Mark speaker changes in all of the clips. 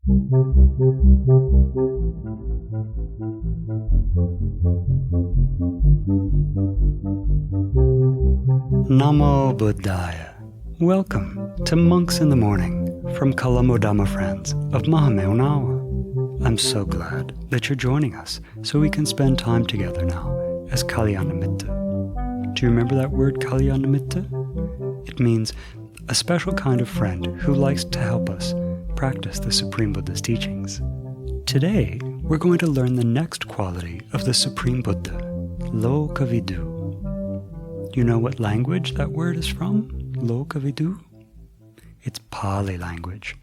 Speaker 1: Namo Buddhaya. Welcome to Monks in the Morning from Kalamo Dhamma Friends of Mahamevnawa. I'm so glad that you're joining us so we can spend time together now as Kalyanamitta. Do you remember that word Kalyanamitta? It means a special kind of friend who likes to help us practice the Supreme Buddha's teachings. Today, we're going to learn the next quality of the Supreme Buddha, Lokavidu. You know what language that word is from? Lokavidu? It's Pali language.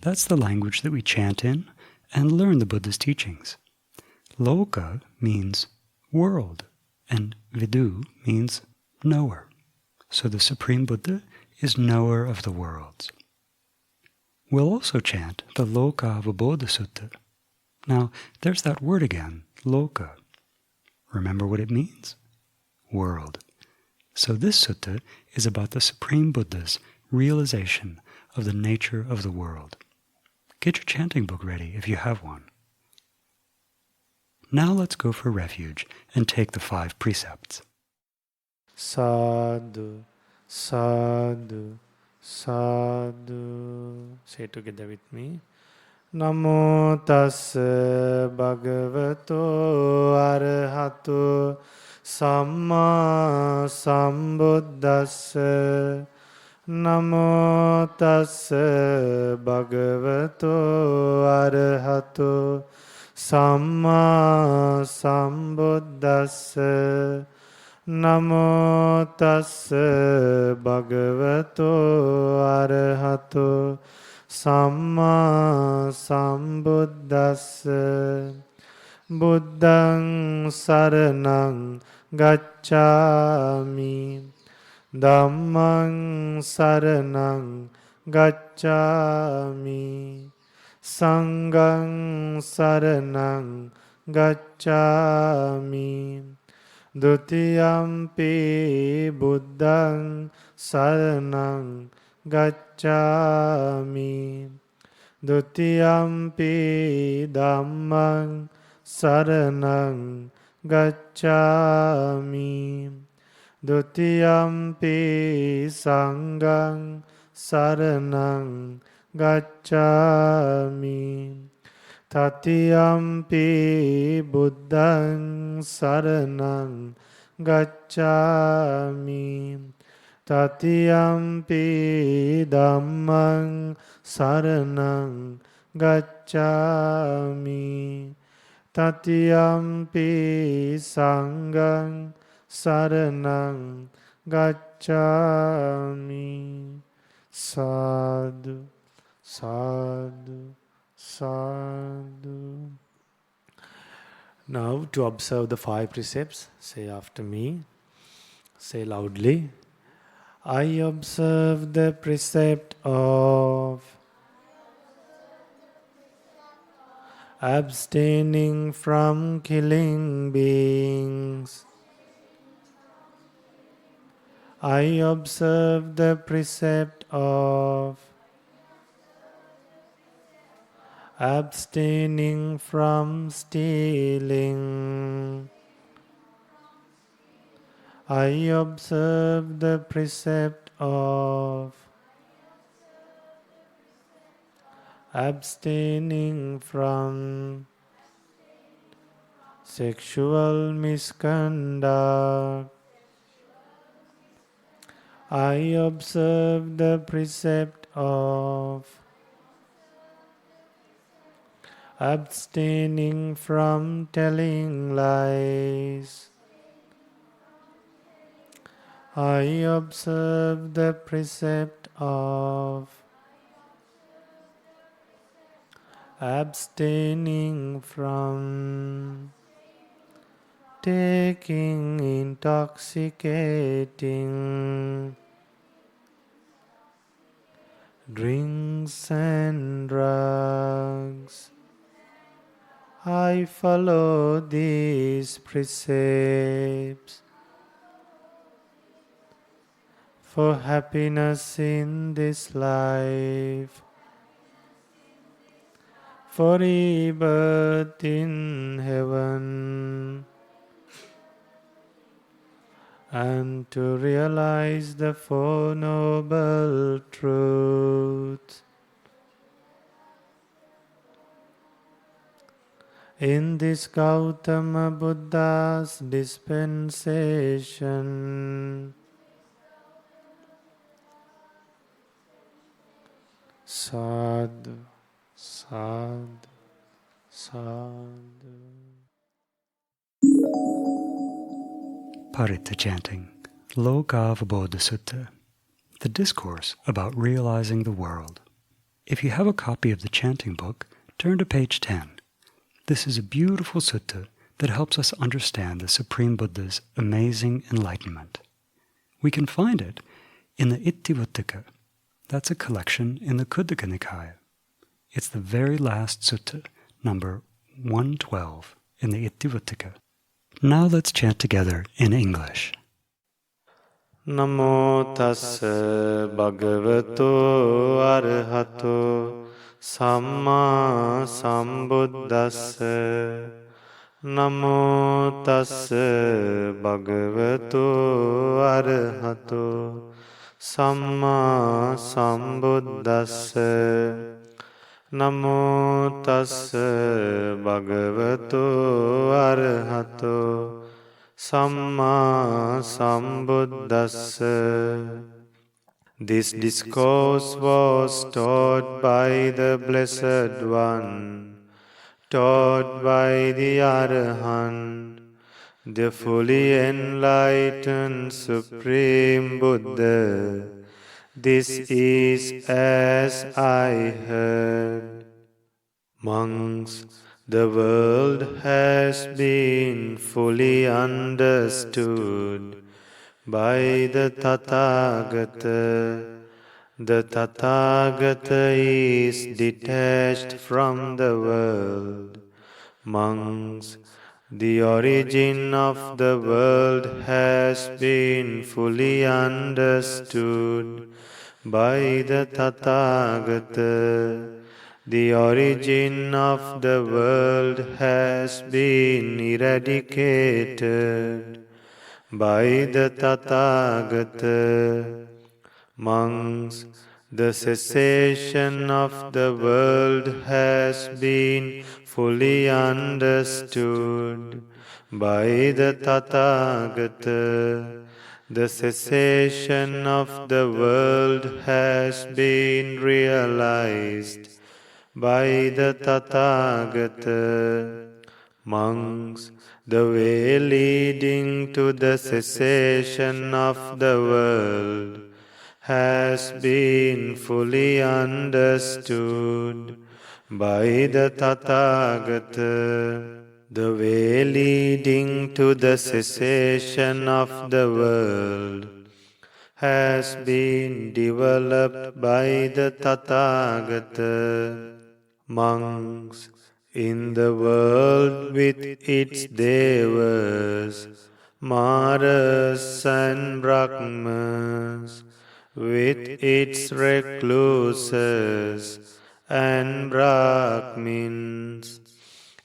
Speaker 1: That's the language that we chant in and learn the Buddha's teachings. Loka means world, and Vidu means knower. So the Supreme Buddha is knower of the worlds. We'll also chant the Lokavabodha Sutta. Now, there's that word again, Loka. Remember what it means? World. So this sutta is about the Supreme Buddha's realization of the nature of the world. Get your chanting book ready if you have one. Now let's go for refuge and take the 5 precepts.
Speaker 2: Sadhu, sadhu, sadhu. Say together with me. Namo tassa bhagavato arahato Samma sambuddhassa. Namo tassa bhagavato arahato Samma sambuddhassa. Namo tassa bhagavato arahato Samma sambuddhassa. Buddhaṃ saranang gacchāmi. Dhammaṃ saranang gacchāmi. Sanghaṃ saranang gacchāmi. Dutiyampi buddhaṃ saranang gacchāmi. Dutiyampi dhammaṃ saranang gacchāmi. Dutiyampi sanghaṃ saranang gacchāmi. Tatiyampi buddhaṃ saranang gacchāmi. Tatiyampi dhammaṃ saranang gacchāmi. Tatiyampi sanghaṃ saranang gacchāmi. Sadhu, sadhu, sadhu. Now to observe the 5 precepts, say after me. Say loudly. I observe the precept of abstaining from killing beings. I observe the precept of abstaining from stealing. I observe the precept of abstaining from sexual misconduct. I observe the precept of abstaining from telling lies. I observe the precept of abstaining from taking intoxicating drinks and drugs. I follow these precepts for happiness in this life for rebirth in heaven, and to realize the Four Noble Truths. In this Gautama Buddha's dispensation, sadhu, sadhu, sadhu.
Speaker 1: Paritta chanting, Lokavabodha Sutta, the discourse about realizing the world. If you have a copy of the chanting book, turn to page 10. This is a beautiful sutta that helps us understand the Supreme Buddha's amazing enlightenment. We can find it in the Itipiso. That's a collection in the Khuddaka Nikaya. It's the very last sutta, number 112 in the Itipiso. Now let's chant together in English.
Speaker 2: Namo tassa bhagavato arahato samma sambuddhassa. Namo tassa bhagavato arahato samma sambuddhassa. Namo tassa bhagavato arahato samma sambuddhassa. This discourse was taught by the Blessed One, taught by the Arahant, the fully enlightened Supreme Buddha. This is as I heard. Monks, the world has been fully understood by the Tathagata. The Tathagata is detached from the world. Monks, the origin of the world has been fully understood by the Tathagata. The origin of the world has been eradicated by the Tathagata. Monks, the cessation of the world has been fully understood by the Tathagata. The cessation of the world has been realized by the Tathagata. Monks, the way leading to the cessation of the world has been fully understood by the Tathagata. The way leading to the cessation of the world has been developed by the Tathagata. Monks, in the world with its devas, maras and brahmas, with its recluses and brahmins,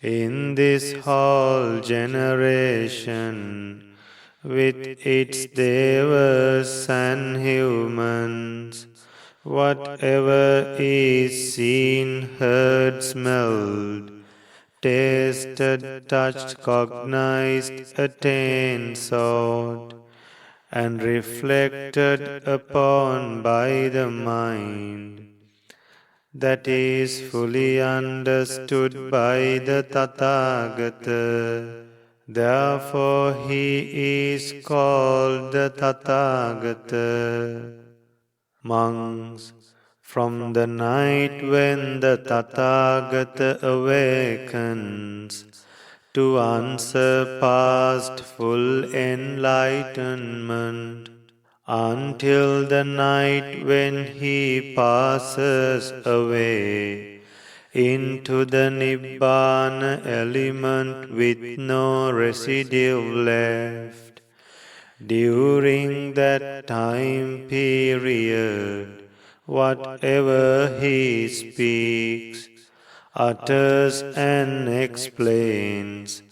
Speaker 2: in this whole generation, with its devas and humans, whatever is seen, heard, smelled, tasted, touched, cognized, attained, sought, and reflected upon by the mind, that is fully understood by the Tathagata. Therefore he is called the Tathagata. Monks, from the night when the Tathagata awakens to unsurpassed full enlightenment, until the night when he passes away into the Nibbana element with no residue left. During that time period, whatever he speaks, utters and explains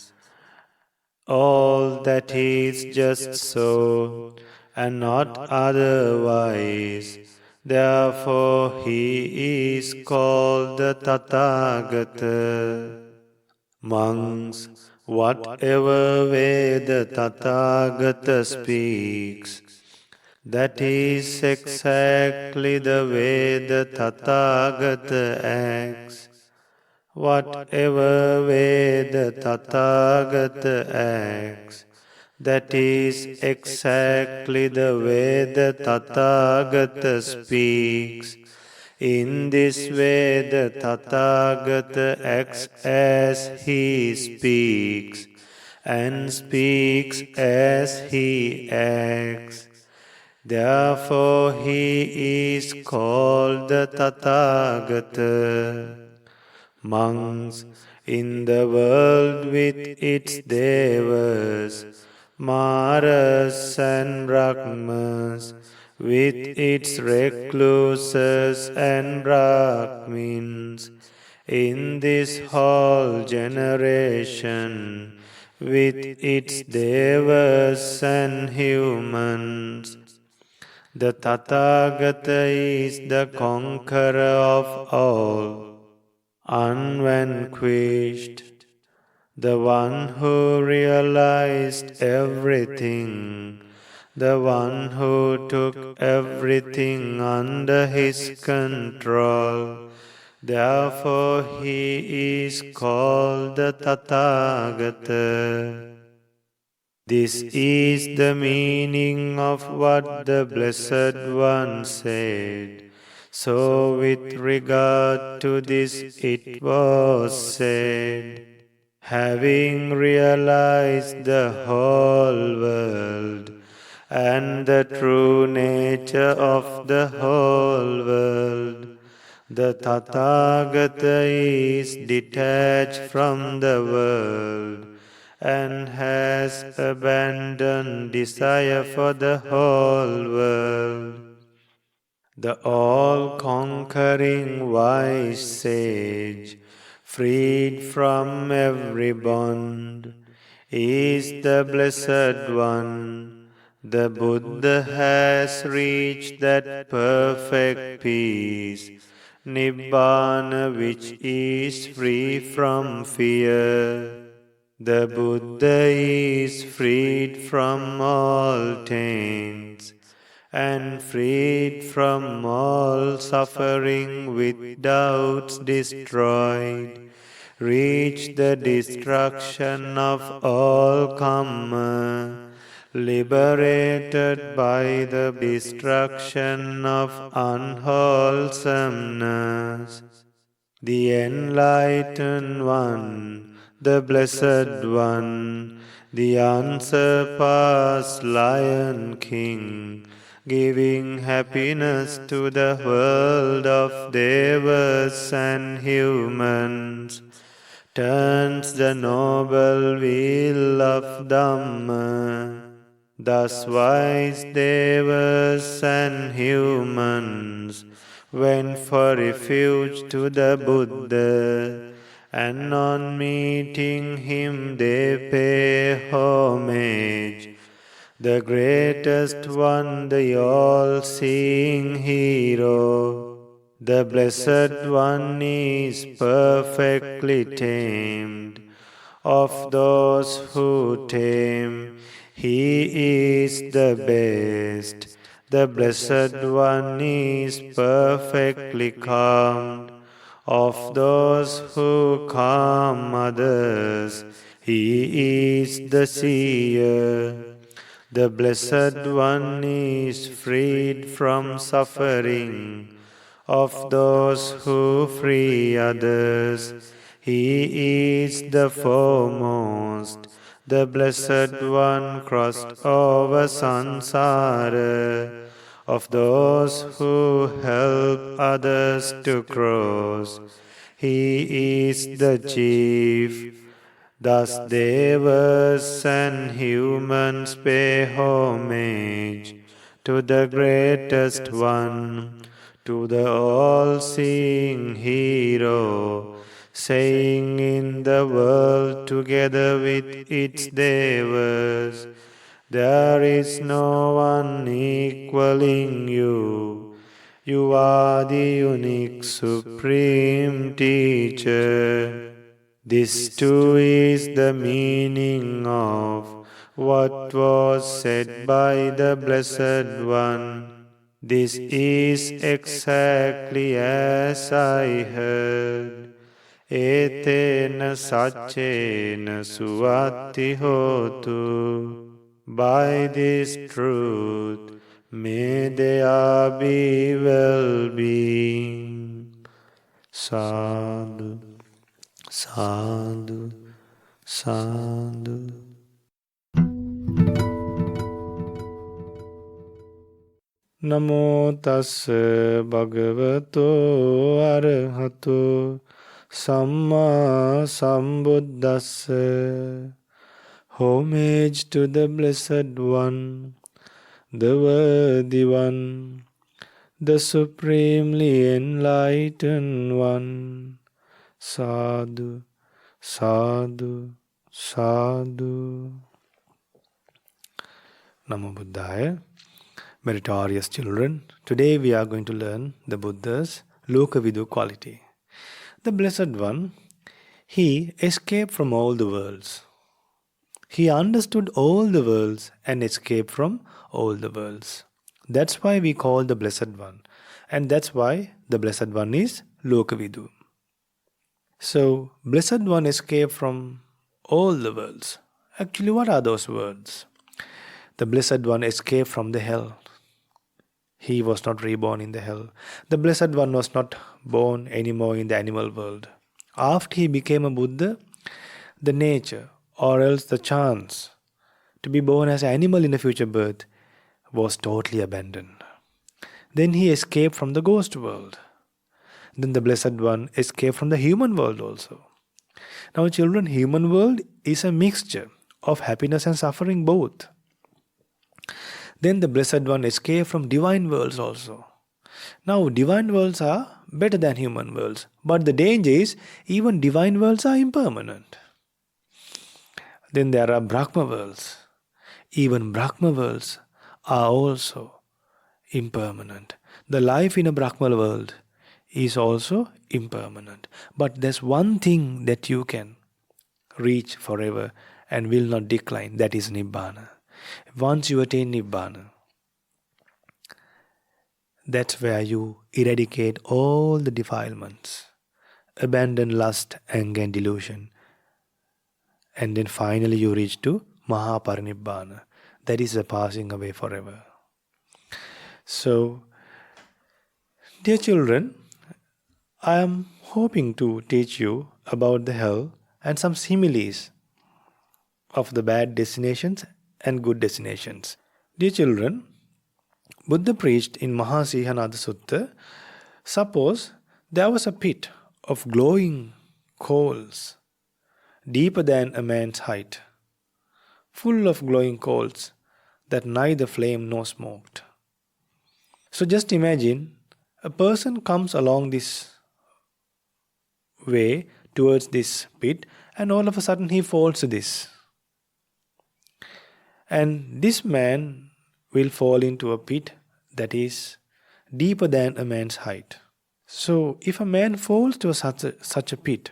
Speaker 2: all that is just so, and not otherwise. Therefore he is called the Tathagata. Monks, whatever way the Tathagata speaks, that is exactly the way the Tathagata acts. Whatever way the Tathagata acts, that is exactly the way the Tathagata speaks. In this way the Tathagata acts as he speaks, and speaks as he acts. Therefore he is called the Tathagata. Monks, in the world with its devas, maras and brahmas, with its recluses and brahmins, in this whole generation, with its devas and humans, the Tathagata is the conqueror of all, unvanquished, the one who realized everything, the one who took everything under his control. Therefore he is called the Tathagata. This is the meaning of what the Blessed One said. So with regard to this it was said, having realized the whole world and the true nature of the whole world, the Tathagata is detached from the world and has abandoned desire for the whole world. The all-conquering wise sage, freed from every bond, is the Blessed One. The Buddha has reached that perfect peace, Nibbana, which is free from fear. The Buddha is freed from all taints, and freed from all suffering, with doubts destroyed, reach the destruction of all karma, liberated by the destruction of unwholesomeness. The Enlightened One, the Blessed One, the unsurpassed Lion King, giving happiness to the world of devas and humans, turns the noble wheel of Dhamma. Thus wise devas and humans went for refuge to the Buddha, and on meeting him they pay homage. The greatest one, the all-seeing hero, the Blessed One is perfectly tamed. Of those who tame, he is the best. The Blessed One is perfectly calmed. Of those who calm others, he is the seer. The Blessed One is freed from suffering. Of those who free others, he is the foremost. The Blessed One crossed over samsara. Of those who help others to cross, he is the chief. Thus devas and humans pay homage to the greatest one, to the all-seeing hero, saying in the world together with its devas, there is no one equaling you. You are the unique supreme teacher. This too is the meaning of what was said by the Blessed One. This is exactly as I heard. Etena saccena suvatti hotu. By this truth, may there be well-being. Sadhu, sadhu, sadhu. Namo tassa bhagavato arahato samma sambuddhassa. Homage to the Blessed One, the Worthy One, the Supremely Enlightened One. Sadhu, sadhu, sadhu. Namo Buddhaya. Meritorious children, today we are going to learn the Buddha's Lokavidu quality. The Blessed One, he escaped from all the worlds. He understood all the worlds and escaped from all the worlds. That's why we call the Blessed One. And that's why the Blessed One is Lokavidu. So, Blessed One escaped from all the worlds. Actually, what are those worlds? The Blessed One escaped from the hell. He was not reborn in the hell. The Blessed One was not born anymore in the animal world. After he became a Buddha, the nature or else the chance to be born as an animal in a future birth was totally abandoned. Then he escaped from the ghost world. Then the Blessed One escaped from the human world also. Now children, human world is a mixture of happiness and suffering both. Then the Blessed One escaped from divine worlds also. Now divine worlds are better than human worlds. But the danger is even divine worlds are impermanent. Then there are Brahma worlds. Even Brahma worlds are also impermanent. The life in a Brahma world is also impermanent. But there's one thing that you can reach forever and will not decline. That is Nibbana. Once you attain Nibbana, that's where you eradicate all the defilements, abandon lust, anger and delusion, and then finally you reach to Mahaparinibbana. That is the passing away forever. So, dear children, I am hoping to teach you about the hell and some similes of the bad destinations and good destinations. Dear children, Buddha preached in MahaSihaNada Sutta, suppose there was a pit of glowing coals deeper than a man's height, full of glowing coals that neither flame nor smoked. So just imagine a person comes along this way towards this pit and all of a sudden he falls to this. And this man will fall into a pit that is deeper than a man's height. So if a man falls to such a pit,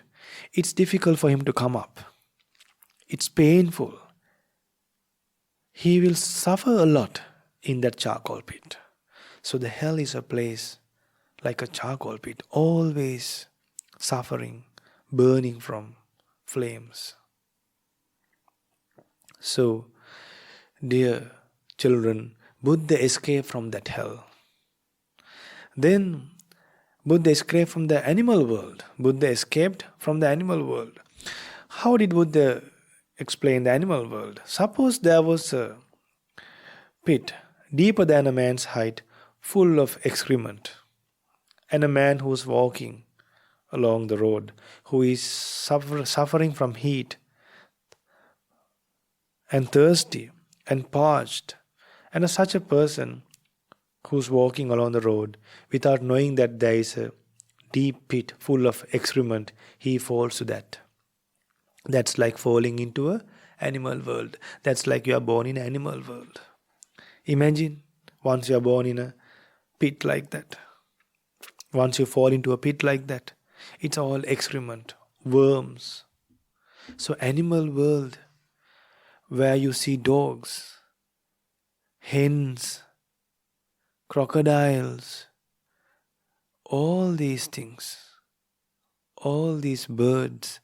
Speaker 2: it's difficult for him to come up. It's painful. He will suffer a lot in that charcoal pit. So the hell is a place like a charcoal pit, always suffering, burning from flames. So, dear children, Buddha escaped from that hell. Then Buddha escaped from the animal world. Buddha escaped from the animal world. How did Buddha explain the animal world? Suppose there was a pit deeper than a man's height, full of excrement, and a man who is walking along the road, who is suffering from heat and thirsty and parched, and such a person who's walking along the road without knowing that there is a deep pit full of excrement, he falls to that. That's like falling into a animal world. That's like you are born in an animal world. Imagine once you are born in a pit like that. Once you fall into a pit like that, it's all excrement, worms. So animal world, where you see dogs, hens, crocodiles, all these things, all these birds,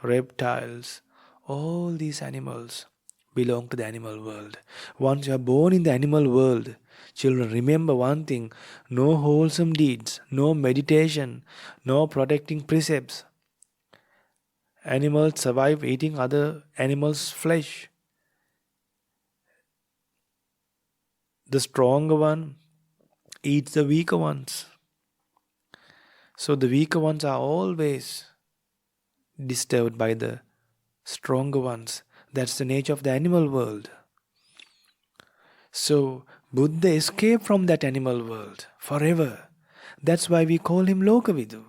Speaker 2: reptiles, all these animals belong to the animal world. Once you are born in the animal world, children, remember one thing: no wholesome deeds, no meditation, no protecting precepts. Animals survive eating other animals' flesh. The stronger one eats the weaker ones. So the weaker ones are always disturbed by the stronger ones. That's the nature of the animal world. So Buddha escaped from that animal world forever. That's why we call him Lokavidu.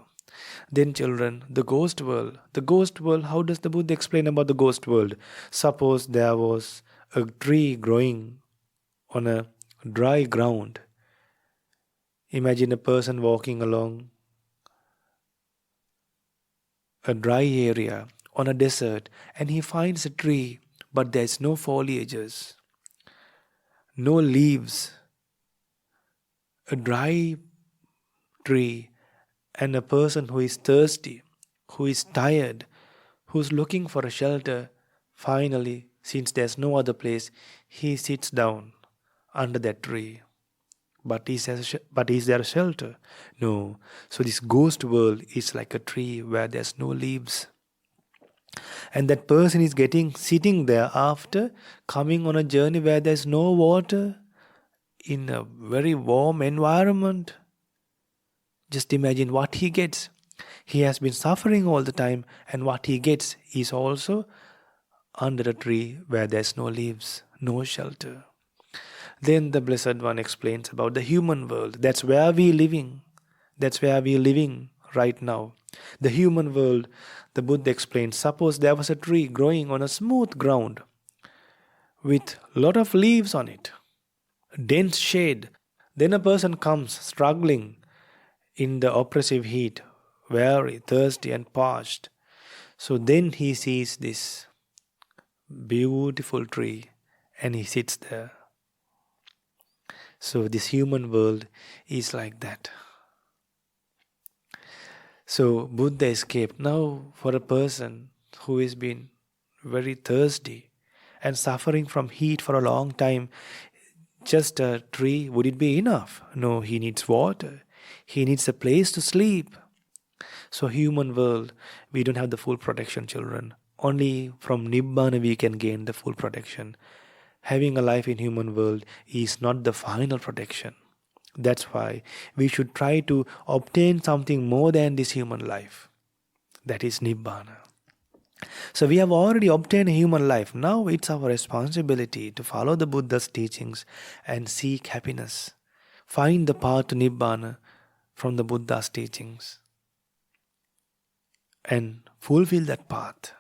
Speaker 2: Then children, the ghost world. The ghost world, how does the Buddha explain about the ghost world? Suppose there was a tree growing on a dry ground. Imagine a person walking along a dry area on a desert, and he finds a tree, but there's no foliages, no leaves, a dry tree, and a person who is thirsty, who is tired, who's looking for a shelter. Finally, since there's no other place, he sits down under that tree. But is there a shelter? No. So this ghost world is like a tree where there's no leaves. And that person is sitting there after coming on a journey where there's no water, in a very warm environment. Just imagine what he gets. He has been suffering all the time, and what he gets is also under a tree where there's no leaves, no shelter. Then the Blessed One explains about the human world. That's where we're living. That's where we're living right now. The human world, the Buddha explains, suppose there was a tree growing on a smooth ground with a lot of leaves on it, dense shade. Then a person comes struggling in the oppressive heat, very thirsty and parched. So then he sees this beautiful tree and he sits there. So this human world is like that. So Buddha escaped. Now for a person who has been very thirsty and suffering from heat for a long time, just a tree, would it be enough? No, he needs water. He needs a place to sleep. So human world, we don't have the full protection, children. Only from Nibbana we can gain the full protection. Having a life in human world is not the final protection. That's why we should try to obtain something more than this human life. That is Nibbana. So we have already obtained a human life. Now it's our responsibility to follow the Buddha's teachings and seek happiness. Find the path to Nibbana from the Buddha's teachings and fulfill that path.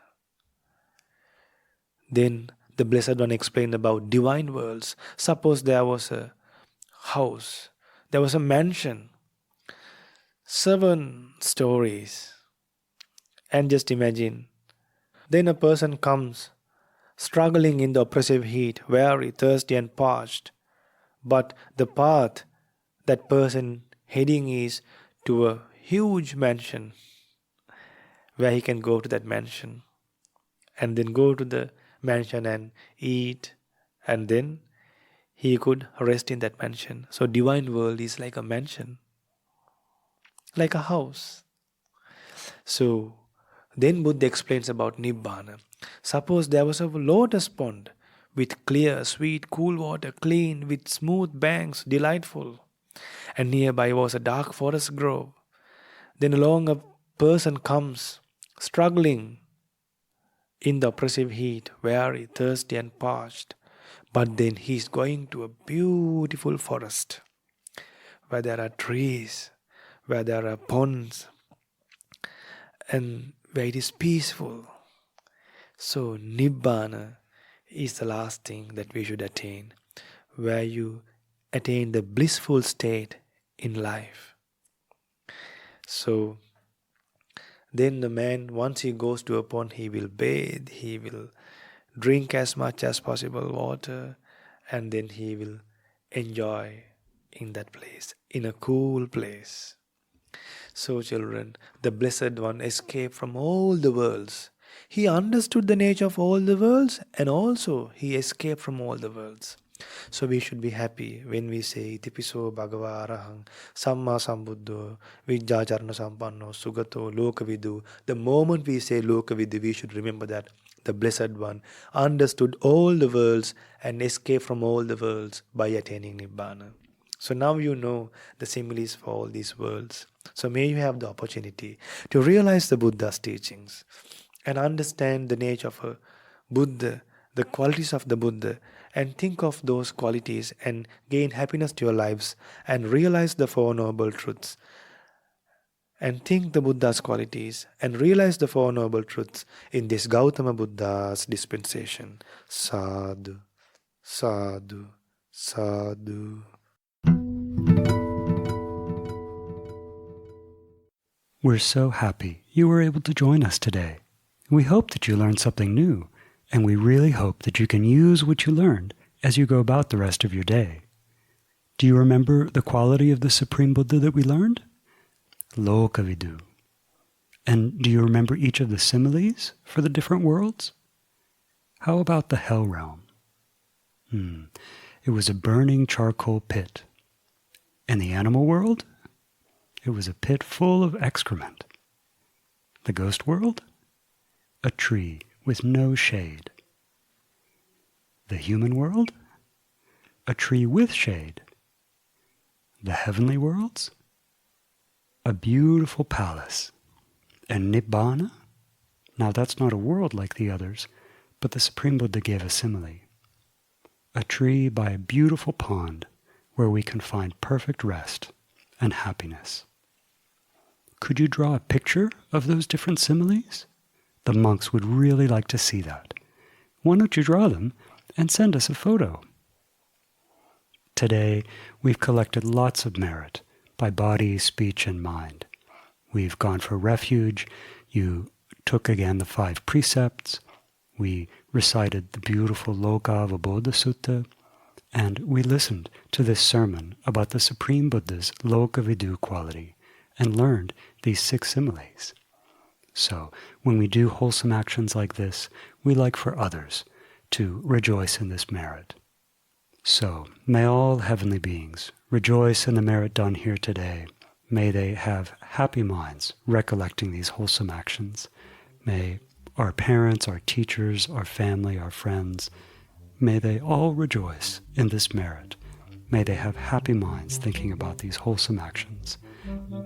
Speaker 2: Then the Blessed One explained about divine worlds. Suppose there was a house, there was a mansion, 7 stories. And just imagine, then a person comes struggling in the oppressive heat, very thirsty and parched. But the path that person heading is to a huge mansion where he can go to that mansion and then go to the mansion and eat, and then he could rest in that mansion. So divine world is like a mansion, like a house. So then Buddha explains about Nibbana. Suppose there was a lotus pond with clear, sweet, cool water, clean, with smooth banks, delightful. And nearby was a dark forest grove. Then along a person comes, struggling in the oppressive heat, very thirsty and parched. But then he is going to a beautiful forest where there are trees, where there are ponds, and where it is peaceful. So Nibbana is the last thing that we should attain, where you attain the blissful state in life. So then the man, once he goes to a pond, he will bathe, he will drink as much as possible water, and then he will enjoy in that place, in a cool place. So children, the Blessed One escaped from all the worlds. He understood the nature of all the worlds, and also he escaped from all the worlds. So we should be happy when we say Itipiso Bhagava Arahang Samma Sambuddho Vijjacharana Sampanno Sugato Lokavidu. The moment we say Lokavidu, we should remember that the Blessed One understood all the worlds and escaped from all the worlds by attaining Nibbana. So now you know the similes for all these worlds. So may you have the opportunity to realize the Buddha's teachings and understand the nature of a Buddha, the qualities of the Buddha, and think of those qualities and gain happiness to your lives and realize the Four Noble Truths. And think the Buddha's qualities and realize the Four Noble Truths in this Gautama Buddha's dispensation. Sadhu, sadhu, sadhu.
Speaker 1: We're so happy you were able to join us today. We hope that you learned something new, and we really hope that you can use what you learned as you go about the rest of your day. Do you remember the quality of the Supreme Buddha that we learned? Lokavidu. And do you remember each of the similes for the different worlds? How about the hell realm? It was a burning charcoal pit. And the animal world? It was a pit full of excrement. The ghost world? A tree with no shade. The human world? A tree with shade. The heavenly worlds? A beautiful palace. And Nibbana? Now that's not a world like the others, but the Supreme Buddha gave a simile. A tree by a beautiful pond where we can find perfect rest and happiness. Could you draw a picture of those different similes? The monks would really like to see that. Why don't you draw them and send us a photo? Today, we've collected lots of merit by body, speech, and mind. We've gone for refuge. You took again the 5 precepts. We recited the beautiful Lokavabodha Sutta. And we listened to this sermon about the Supreme Buddha's Lokavidu quality and learned these 6 similes. So, when we do wholesome actions like this, we like for others to rejoice in this merit. So, may all heavenly beings rejoice in the merit done here today. May they have happy minds recollecting these wholesome actions. May our parents, our teachers, our family, our friends, may they all rejoice in this merit. May they have happy minds thinking about these wholesome actions.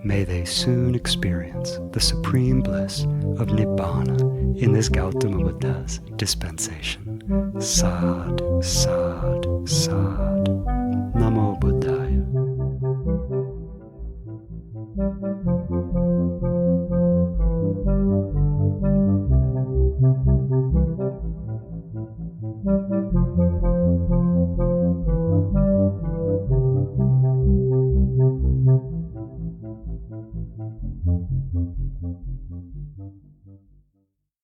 Speaker 1: May they soon experience the supreme bliss of Nibbana in this Gautama Buddha's dispensation. Sad, sad, sad. Namo